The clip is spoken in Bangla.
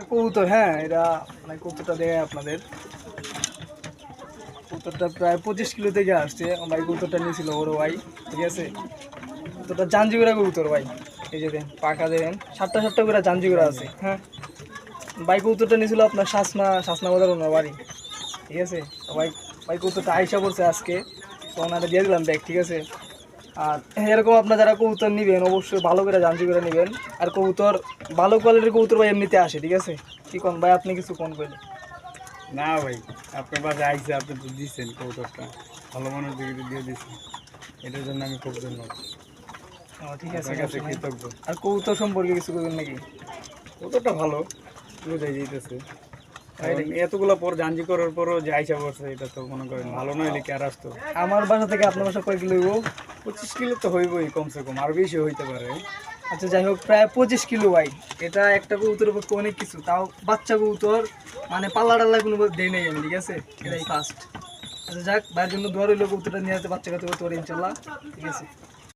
কবুতর, হ্যাঁ এটা মানে কবুতরটা দেখে আপনাদের কবুতরটা প্রায় 25 কিলো থেকে আসছে ভাই। কবুতরটা নিয়েছিল বড় ভাই, ঠিক আছে। কবুতরটা জাঞ্জিগোড়া কবুতর ভাই, এই যে দেন পাখা দেন, সাতটা সাতটা করে জাঞ্জিগোড়া আছে, হ্যাঁ। ভাই কবুতরটা নিয়েছিল আপনার শাসনা বাজার ওনার বাড়ি, ঠিক আছে। তো ভাই ভাই কবুতরটা আইসা পড়ছে আজকে, তো ওনারা দিয়ে দিলাম ব্যাগ, ঠিক আছে। আর এরকম আপনার যারা কবুতর নেবেন অবশ্যই ভালো করে জাঞ্জি করে নেবেন। আর কবুতর ভালো কোয়ালিটির কবুতর ভাই এমনিতে আসে, ঠিক আছে। কি কোন ভাই, আপনি কিছু কোন কইলেন? না ভাই, আপনার বাসায় আইসে, আপনি তো দিচ্ছেন কবুতরটা, ভালো মানুষ দিকে দিয়ে দিচ্ছেন, এটার জন্য আমি খুব ধন্যবাদ, ঠিক আছে, আপনার কাছে সমস্যা নাই। কৃতজ্ঞ। আর কবুতর সম্পর্কে কিছু করবেন নাকি? কবুতরটা ভালো বোঝাই যেতেছে, ভাই কারণ এতগুলো পর জাঞ্জি করার পরও যে আইসা পড়ছে, এটা তো মনে করেন ভালো নইলে কি আর আসতো। আমার বাসা থেকে আপনার বাসা কয় কিলো হইব? 25 কিলো তো হইবই কমসে কম, আর বেশি হইতে পারে। আচ্ছা যাই হোক, প্রায় 25 কিলো ভাই। এটা একটা কবুতরের পক্ষে অনেক কিছু, তাও বাচ্চা কবুতর, মানে পাল্লা টাল্লা কোনো দেয় নেই আমি, ঠিক আছে। এটাই ফার্স্ট। আচ্ছা যাক, ভাইয়ের জন্য দোয়া রইলো, কবুতরটা নিয়ে যেতে বাচ্চা কাছে করতে পারি ইনশাল্লাহ, ঠিক আছে।